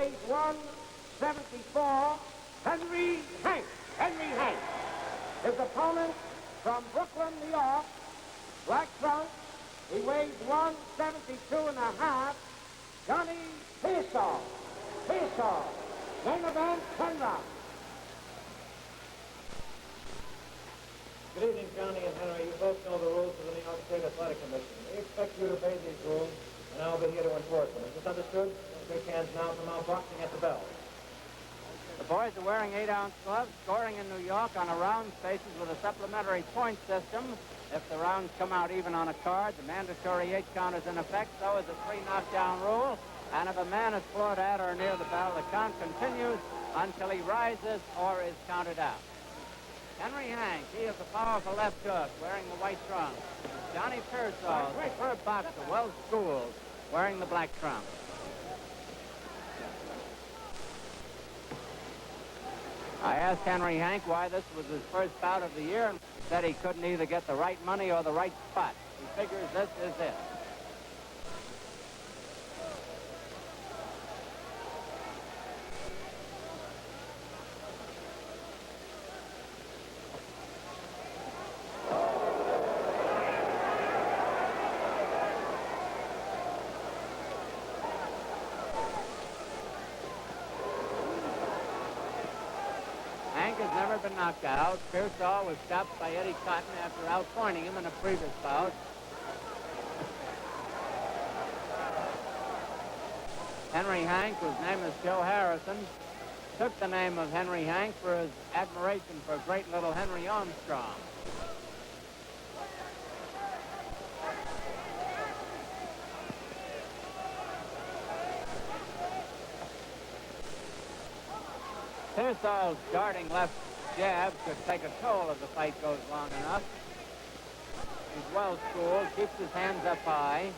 weighs 174, Henry Hank. Henry Hank. His opponent from Brooklyn, New York, black trunk. He weighs 172 and a half, Johnny Persol. Persol. Main event, 10 rounds. Good evening, Johnny and Henry. You both know the rules of the New York State Athletic Commission. We expect you to obey these rules, and I'll be here to enforce them. Is this understood? Shake hands now from our boxing at the bell. The boys are wearing 8-ounce gloves, scoring in New York on a rounds basis with a supplementary point system. If the rounds come out even on a card, the mandatory 8 count is in effect. So is the 3 knockdown rule. And if a man is floored at or near the bell, the count continues until he rises or is counted out. Henry Hank, he is a powerful left hook, wearing the white trunk. Johnny Persol, a superb boxer, well schooled, wearing the black trunk. I asked Henry Hank why this was his first bout of the year, and he said he couldn't either get the right money or the right spot. He figures this is it. Hank has never been knocked out. Persol was stopped by Eddie Cotton after outpointing him in a previous bout. Henry Hank, whose name is Joe Harrison, took the name of Henry Hank for his admiration for great little Henry Armstrong. Persol's darting left jab could take a toll if the fight goes long enough. He's well schooled, keeps his hands up high,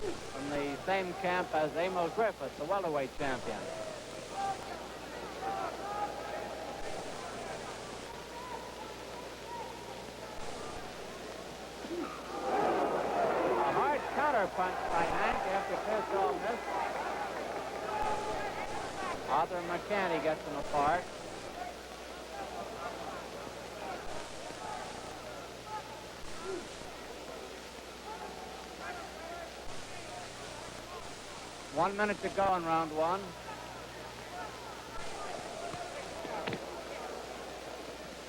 from the same camp as Emil Griffith, the welterweight champion. A hard counter punch by Hank after Persol missed. Arthur McCanty gets him apart. One minute to go in round one.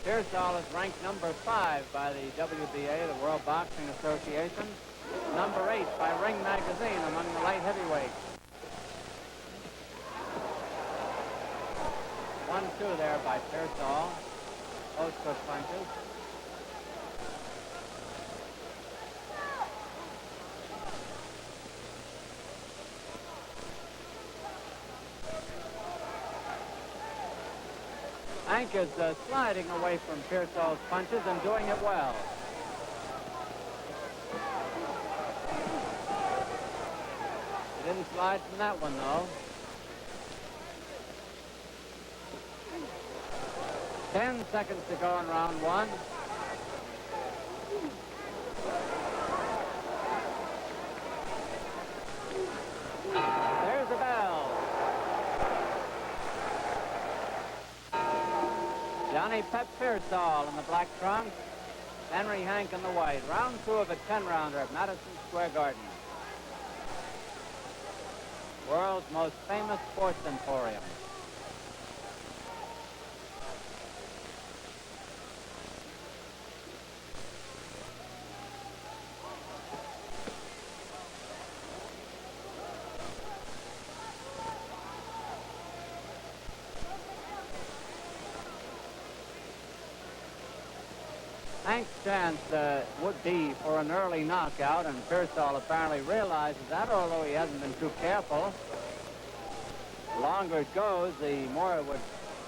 Persol is ranked number 5 by the WBA, the World Boxing Association. Number 8 by Ring Magazine among the light heavyweights. 1-2 there by Persol. Both good punches. Hank is sliding away from Persol's punches and doing it well. He didn't slide from that one, though. 10 seconds to go in round one. There's the bell. Johnny Pep Persol in the black trunk, Henry Hank in the white. Round 2 of a 10-rounder at Madison Square Garden. World's most famous sports emporium. Hank's chance would be for an early knockout, and Persol apparently realizes that, although he hasn't been too careful. The longer it goes, the more it would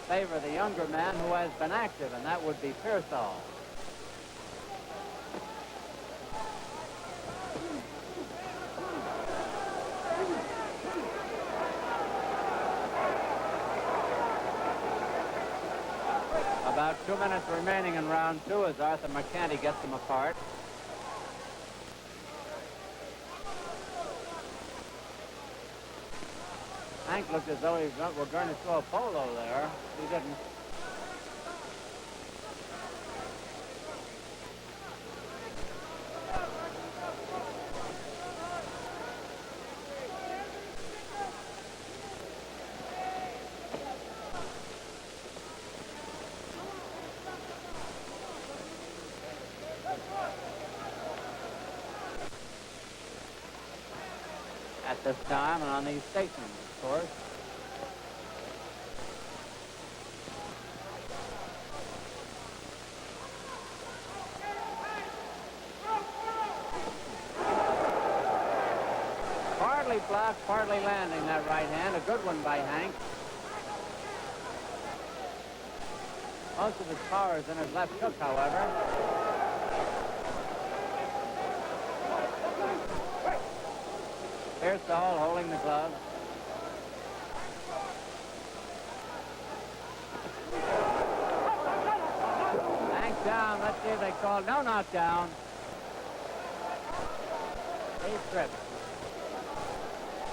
favor the younger man who has been active, and that would be Persol. About 2 minutes remaining in round 2 as Arthur McCanty gets them apart. Hank looked as though he were going to throw a polo there. He didn't. At this time and on these stations, of course. Partly blocked, partly landing that right hand. A good one by Hank. Most of his power is in his left hook, however. Persol holding the glove. Hank down. Let's see if they call. No knockdown. He tripped.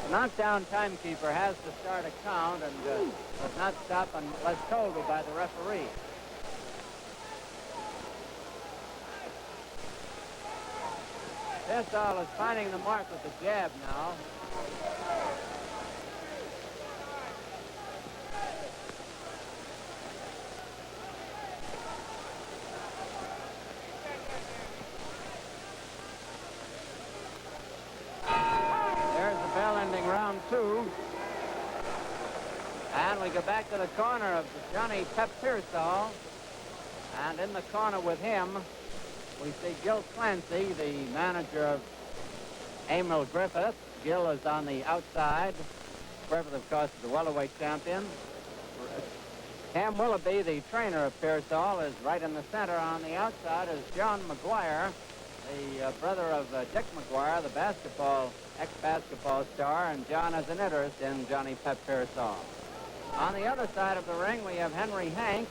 The knockdown timekeeper has to start a count and does not stop unless told by the referee. Persol is finding the mark with the jab now. There's the bell ending round 2. And we go back to the corner of Johnny Pep Persol. And in the corner with him, we see Gil Clancy, the manager of Emil Griffith. Gil is on the outside. Griffith, of course, is the welterweight champion. Cam Willoughby, the trainer of Persol, is right in the center. On the outside is John McGuire, the brother of Dick McGuire, the ex-basketball star, and John has an interest in Johnny Pep Persol. On the other side of the ring, we have Henry Hank,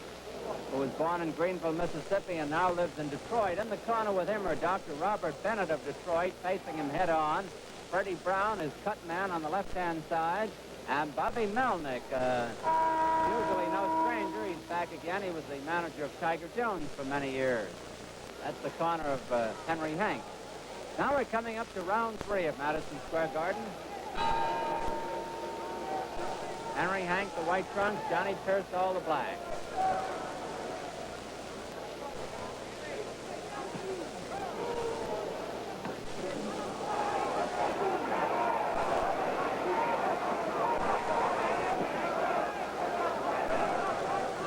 who was born in Greenville, Mississippi, and now lives in Detroit. In the corner with him are Dr. Robert Bennett of Detroit, facing him head-on. Freddie Brown is cut man on the left-hand side. And Bobby Melnick, usually no stranger. He's back again. He was the manager of Tiger Jones for many years. That's the corner of Henry Hank. Now we're coming up to round 3 of Madison Square Garden. Henry Hank, the white trunks, Johnny Persol, the black.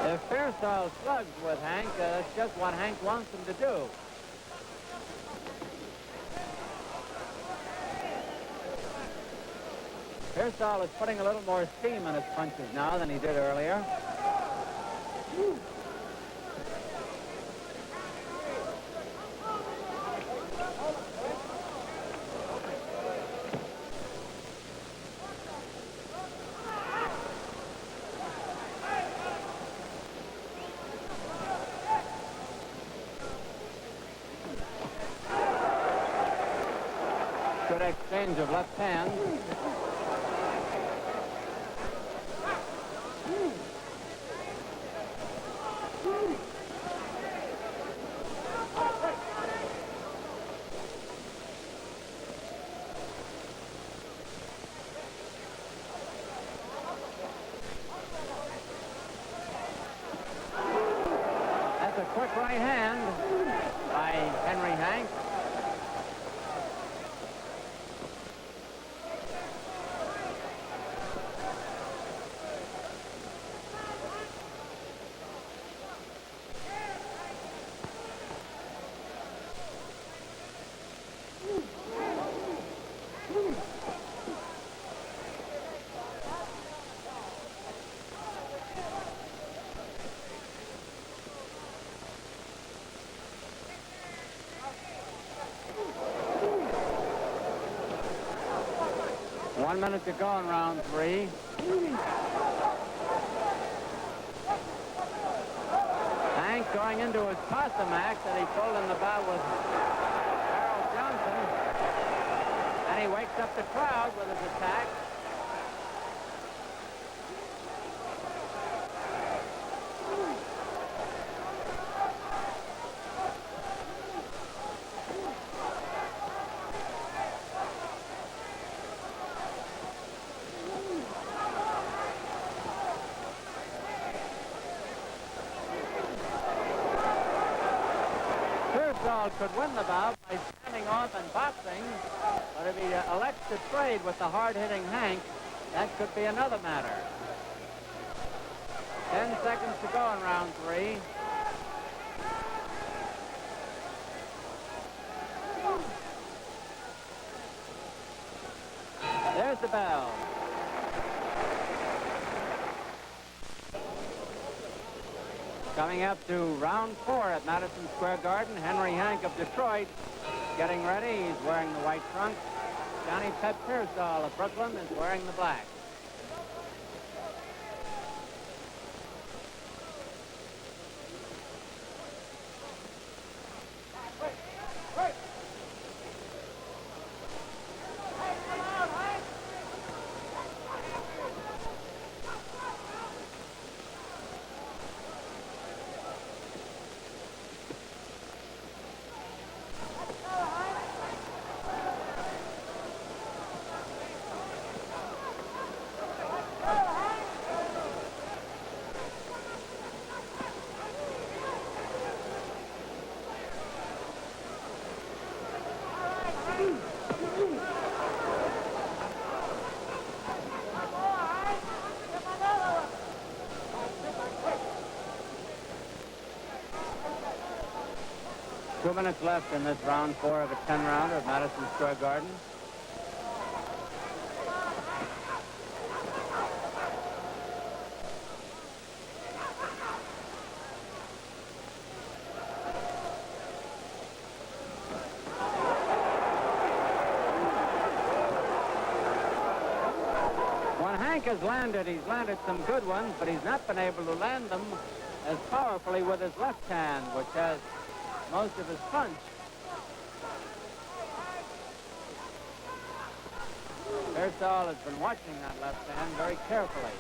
If Persol slugs with Hank, that's just what Hank wants him to do. Persol is putting a little more steam in his punches now than he did earlier. Good exchange of left hands. That's a quick right hand by Henry Hank. One minute to go in round 3. Hank going into his possum act that he pulled in the bout with Harold Johnson. And he wakes up the crowd with his attack. Persol could win the bout by standing off and boxing, but if he elects to trade with the hard-hitting Hank, that could be another matter. 10 seconds to go in round 3. There's the bell. Coming up to round 4 at Madison Square Garden, Henry Hank of Detroit getting ready. He's wearing the white trunks. Johnny Pep Persol of Brooklyn is wearing the black. Two minutes left in this round 4 of a 10-rounder at Madison Square Garden. When Hank has landed, he's landed some good ones, but he's not been able to land them as powerfully with his left hand, which has most of his punch. Persol has been watching that left hand very carefully.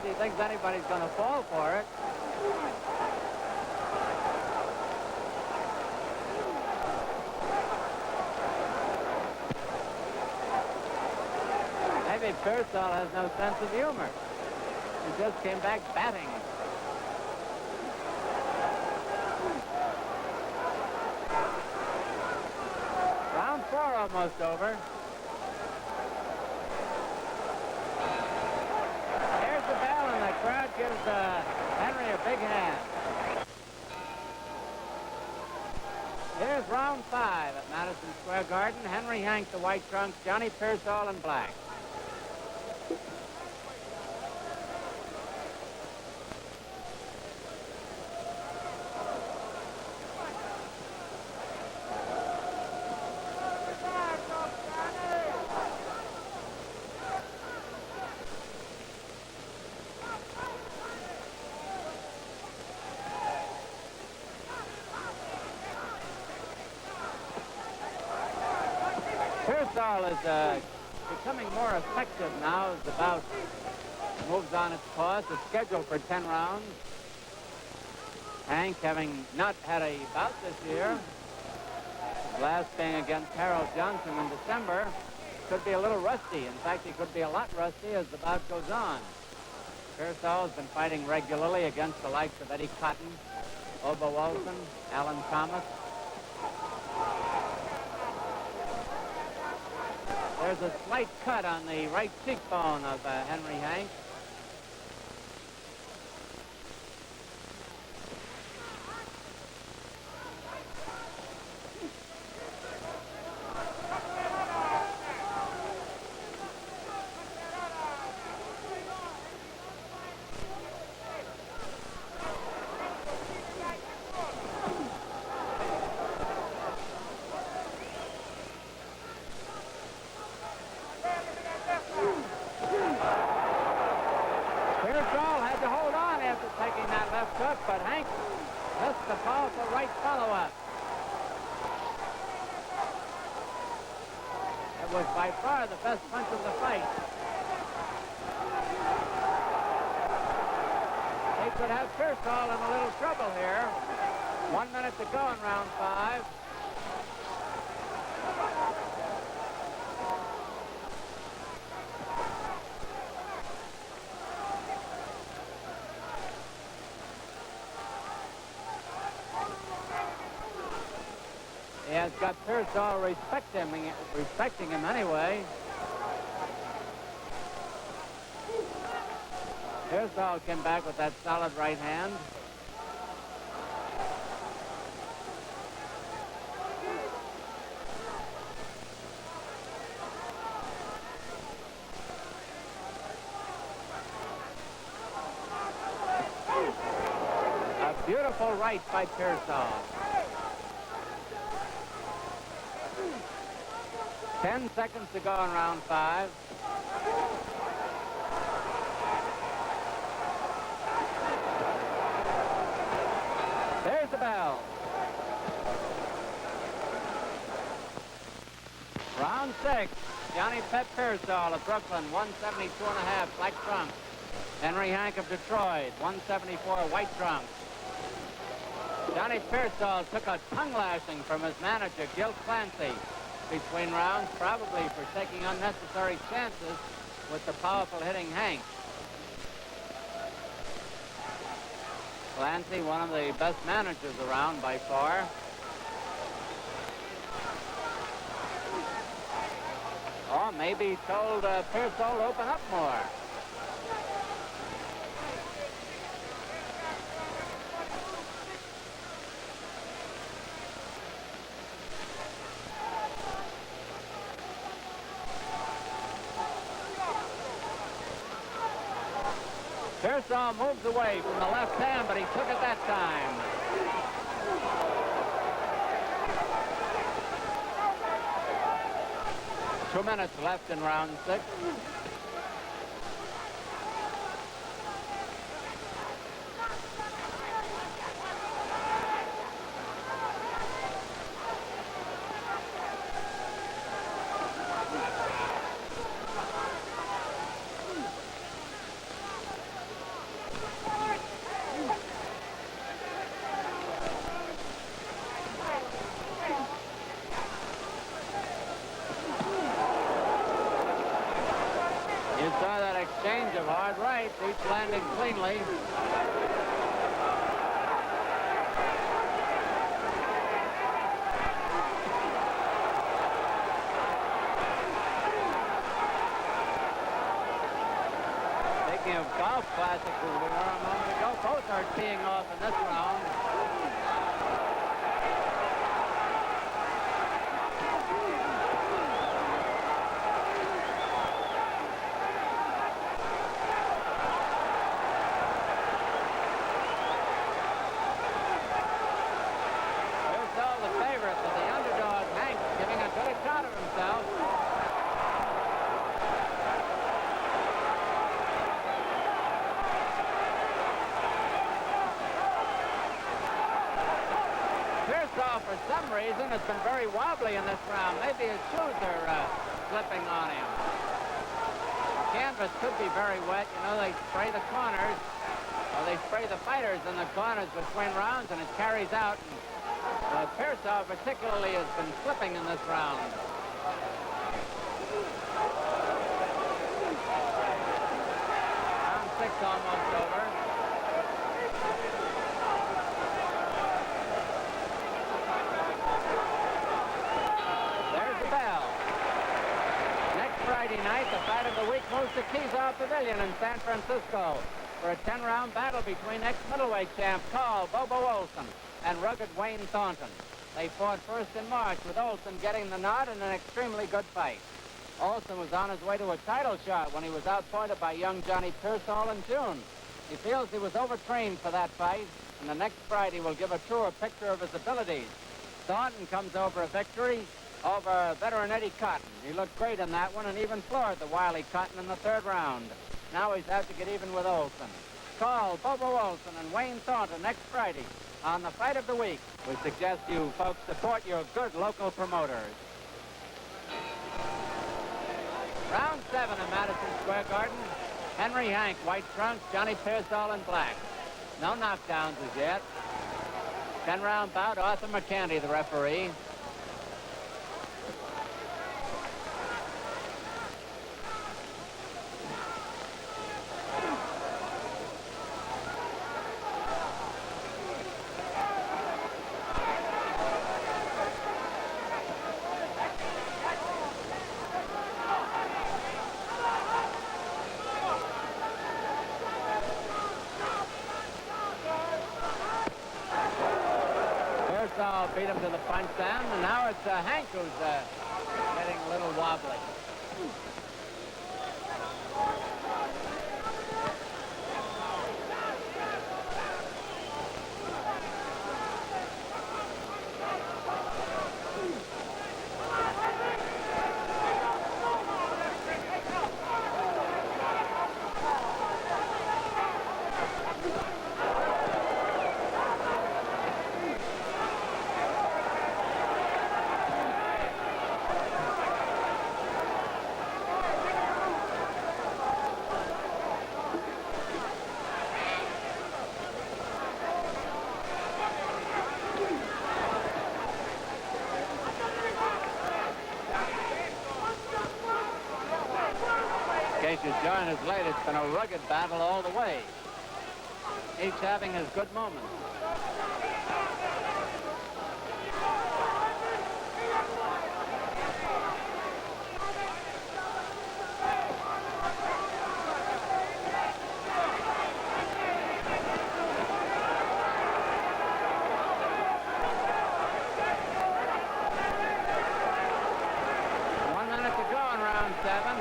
He thinks anybody's going to fall for it. Maybe Persol has no sense of humor. He just came back batting. Round 4 almost over. Crowd gives Henry a big hand. Here's round 5 at Madison Square Garden. Henry Hank, the white trunks, Johnny Persol in black. Persol is becoming more effective now as the bout moves on its course. It's scheduled for 10 rounds. Hank, having not had a bout this year, last being against Harold Johnson in December, could be a little rusty. In fact, he could be a lot rusty as the bout goes on. Persol has been fighting regularly against the likes of Eddie Cotton, Obo Wilson, Alan Thomas. There's a slight cut on the right cheekbone of Henry Hank. follow-up. It was by far the best punch of the fight. They could have Persol in a little trouble here. 1 minute to go in round 5. He has got Persol respecting him anyway. Persol came back with that solid right hand. A beautiful right by Persol. 10 seconds to go in round 5. There's the bell. Round 6. Johnny Pet Persol of Brooklyn, 172.5, black trunks. Henry Hank of Detroit, 174, white trunks. Johnny Persol took a tongue lashing from his manager, Gil Clancy, between rounds, probably for taking unnecessary chances with the powerful hitting Hank. Clancy, one of the best managers around by far. Or maybe he told Persol to open up more. Persol moves away from the left hand, but he took it that time. Two minutes left in round 6. You saw that exchange of hard rights, each landing cleanly. Speaking of golf classics, as we were a moment ago, both are teeing off in this round. For some reason, it's been very wobbly in this round. Maybe his shoes are slipping on him. The canvas could be very wet. You know, they spray the corners, or they spray the fighters in the corners between rounds, and it carries out. And Persol particularly has been slipping in this round. Round 6 almost over. Friday night, the fight of the week moves to Kezar Pavilion in San Francisco for a 10-round battle between ex-middleweight champ Carl Bobo Olson and rugged Wayne Thornton. They fought first in March, with Olson getting the nod in an extremely good fight. Olson was on his way to a title shot when he was outpointed by young Johnny Persol in June. He feels he was overtrained for that fight, and the next Friday will give a truer picture of his abilities. Thornton comes over a victory over veteran Eddie Cotton. He looked great in that one and even floored the wily Cotton in the 3rd round. Now he's out to get even with Olson. Call Bobo Olson and Wayne Thornton next Friday on the fight of the week. We suggest you folks support your good local promoters. Round 7 in Madison Square Garden. Henry Hank, white trunks, Johnny Persol in black. No knockdowns as yet. 10-round bout, Arthur McCandy, the referee. Persol beat him to the punch down, and now it's Hank who's getting a little wobbly. In case you join us late, it's been a rugged battle all the way, each having his good moments.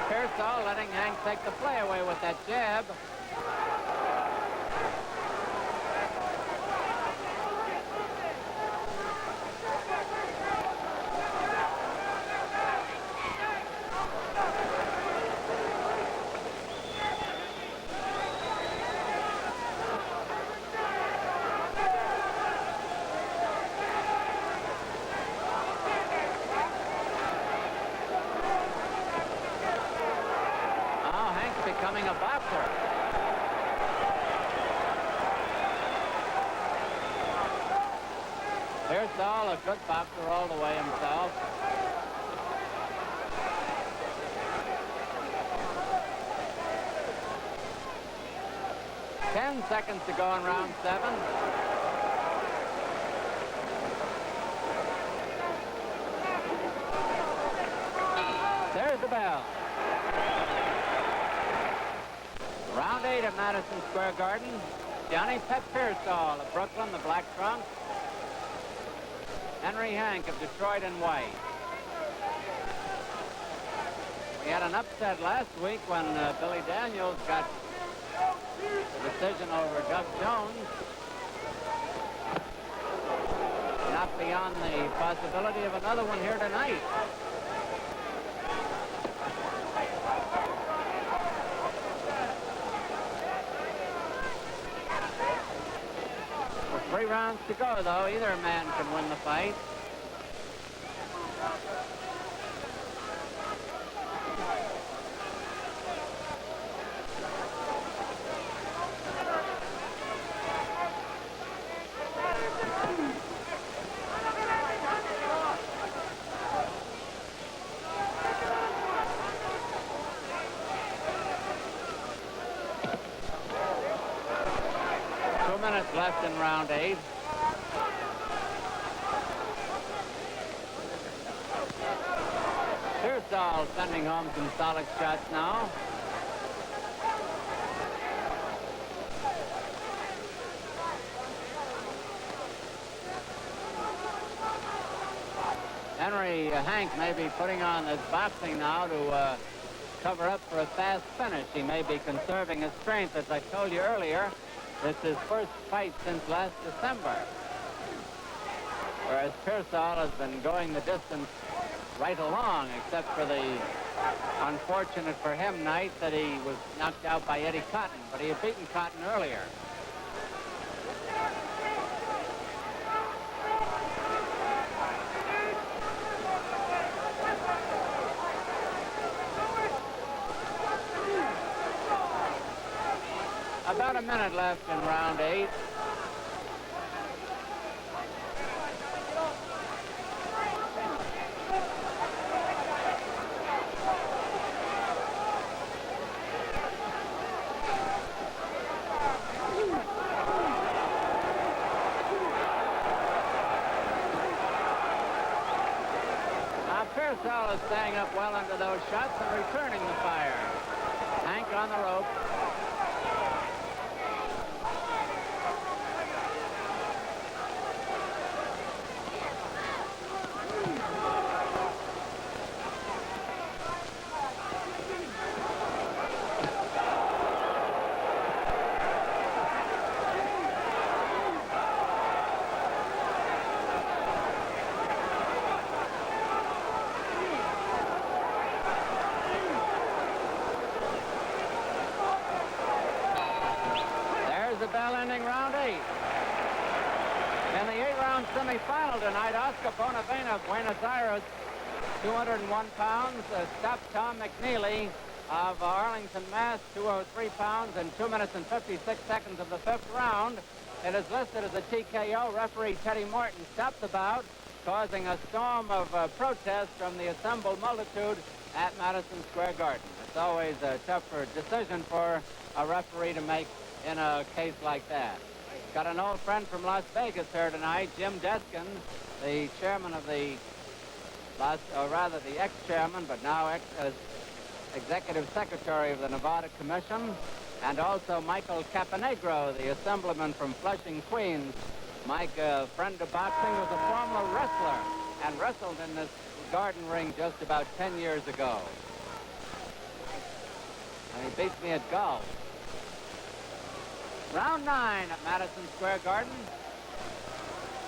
Persol letting Hank take the play away with that jab. Becoming a boxer. Persol, a good boxer all the way himself. Ten seconds to go in round 7. There's the bell. Round 8 at Madison Square Garden. Johnny Pet Persol of Brooklyn, the black trunk. Henry Hank of Detroit in white. We had an upset last week when Billy Daniels got the decision over Doug Jones. Not beyond the possibility of another one here tonight. With 3 rounds to go, though, either man can win the fight. Minutes left in round 8. Persol sending home some solid shots now. Henry Hank may be putting on his boxing now to cover up for a fast finish. He may be conserving his strength. As I told you earlier, it's his first fight since last December. Whereas Persol has been going the distance right along, except for the unfortunate for him night that he was knocked out by Eddie Cotton, but he had beaten Cotton earlier. about a minute left in round 8. Persol is staying up well under those shots and returning the fire. Hank on the rope. The bell ending round 8. In the 8-round semifinal tonight, Oscar Bonavena of Buenos Aires, 201 pounds, stopped Tom McNeely of Arlington, Mass, 203 pounds, in 2 minutes and 56 seconds of the 5th round. It is listed as a TKO. Referee Teddy Morton stopped the bout, causing a storm of protest from the assembled multitude at Madison Square Garden. It's always a tougher decision for a referee to make in a case like that. Got an old friend from Las Vegas here tonight, Jim Deskin, the chairman of the, the ex-chairman, but now executive secretary of the Nevada Commission, and also Michael Caponegro, the assemblyman from Flushing, Queens. Mike, a friend of boxing, was a former wrestler and wrestled in this garden ring just about 10 years ago. And he beats me at golf. Round 9 at Madison Square Garden.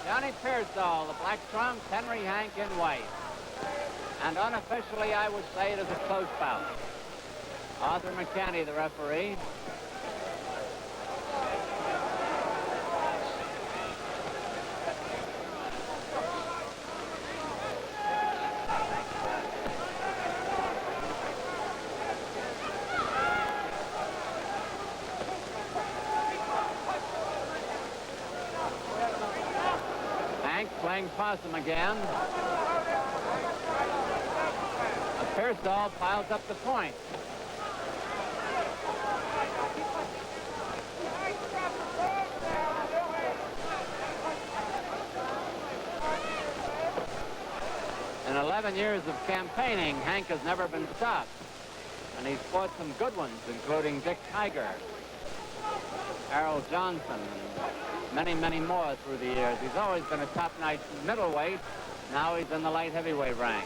Johnny Persol, the black trunks, Henry Hank in white. And unofficially, I would say it is a close bout. Arthur McCanny, the referee. Playing possum again. Persol piles up the point. In 11 years of campaigning, Hank has never been stopped. And he's fought some good ones, including Dick Tiger, Harold Johnson, and many, many more through the years. He's always been a top-notch middleweight. Now he's in the light heavyweight rank.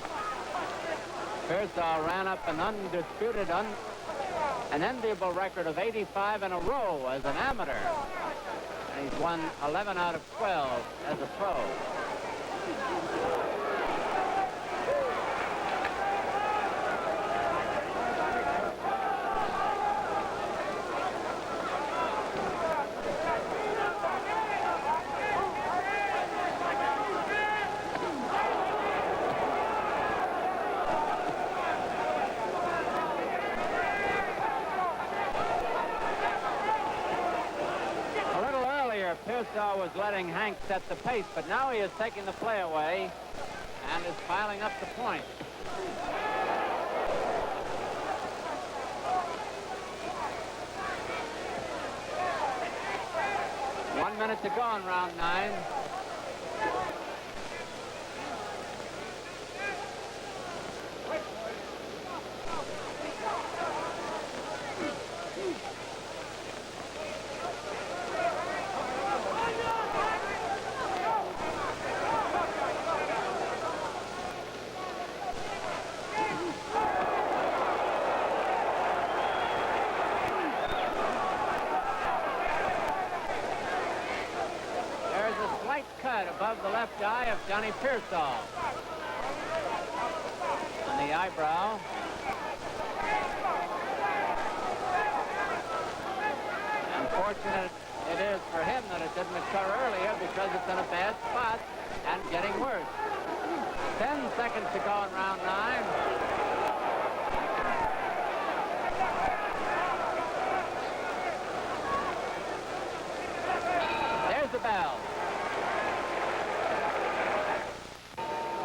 Persol ran up an undisputed, an enviable record of 85 in a row as an amateur. And he's won 11 out of 12 as a pro. Persol was letting Hank set the pace, but now he is taking the play away and is piling up the point. One minute to go in round 9. Above the left eye of Johnny Persol. On the eyebrow. Unfortunate it is for him that it didn't occur earlier because it's in a bad spot and getting worse. 10 seconds to go in round 9.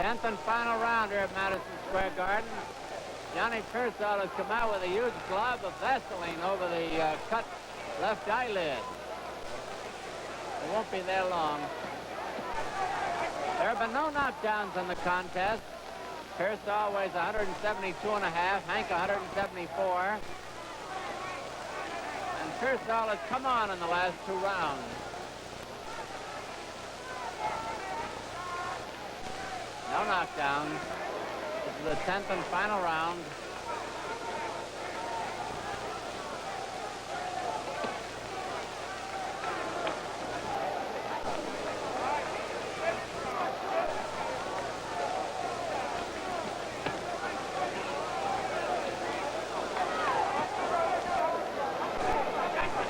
10th and final round here at Madison Square Garden. Johnny Persol has come out with a huge glob of Vaseline over the cut left eyelid. It won't be there long. There have been no knockdowns in the contest. Persol weighs 172.5, Hank 174. And Persol has come on in the last 2 rounds. No knockdowns. This is the 10th and final round.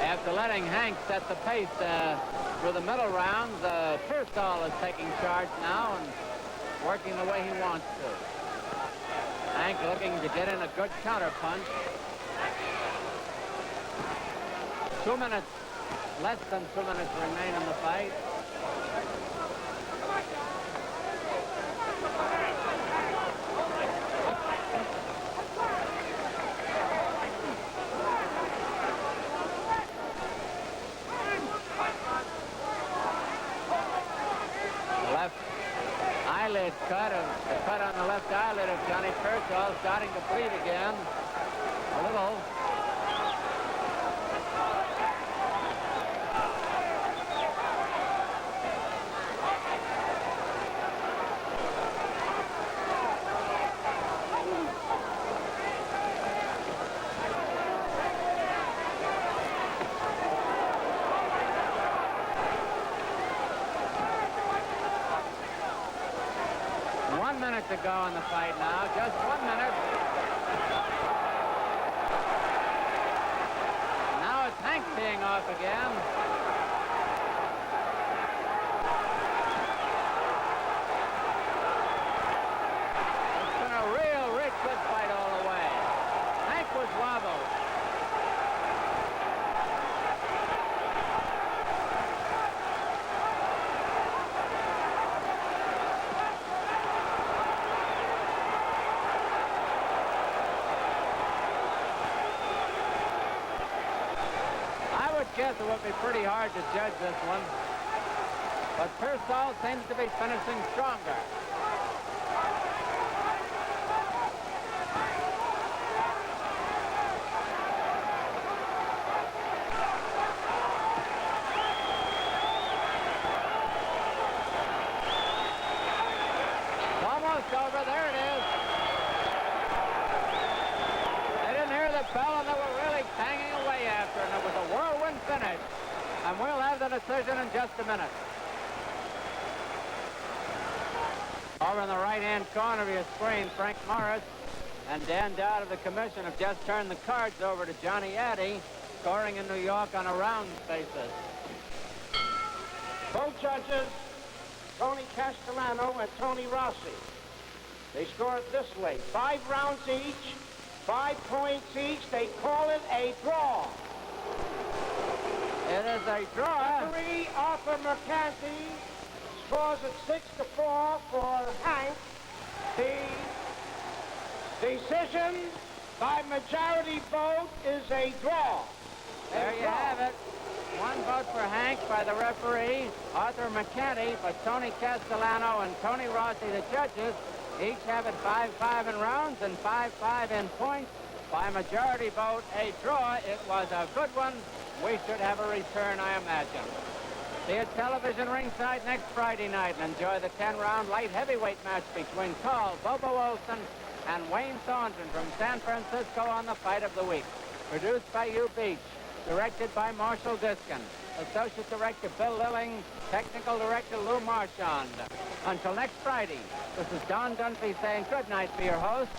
After letting Hank set the pace for the middle rounds, Persol is taking charge now and working the way he wants to. Hank looking to get in a good counter punch. 2 minutes, less than 2 minutes remain in the fight. The cut on the left eyelid of Johnny Persol starting to bleed again. A little. To go in the fight now, just 1 minute. Now it's Hank teeing off again. It's been a real good fight all the way. Hank was wobbled. It would be pretty hard to judge this one, but Persol seems to be finishing stronger. It's almost over. There it is. They didn't hear the bell, and they were really hanging away after, and it was a whirlwind finish. And we'll have the decision in just a minute. Over in the right-hand corner of your screen, Frank Morris and Dan Dowd of the commission have just turned the cards over to Johnny Addy, scoring in New York on a round basis. Both judges, Tony Castellano and Tony Rossi. They score it this way: 5 rounds each, 5 points each. They call it a draw. It is a draw. Referee Arthur McCarthy scores it 6-4 for Hank. The decision by majority vote is a draw. There you have it. 1 vote for Hank by the referee, Arthur McCarthy, but Tony Castellano and Tony Rossi, the judges, each have it 5-5 in rounds and 5-5 in points. By majority vote, a draw. It was a good one. We should have a return, I imagine. See it television ringside next Friday night and enjoy the 10-round light heavyweight match between Carl Bobo Olson and Wayne Thornton from San Francisco on the Fight of the Week. Produced by Hugh Beach. Directed by Marshall Diskin. Associate Director Bill Lilling. Technical Director Lou Marchand. Until next Friday, this is Don Dunphy saying good night for your host,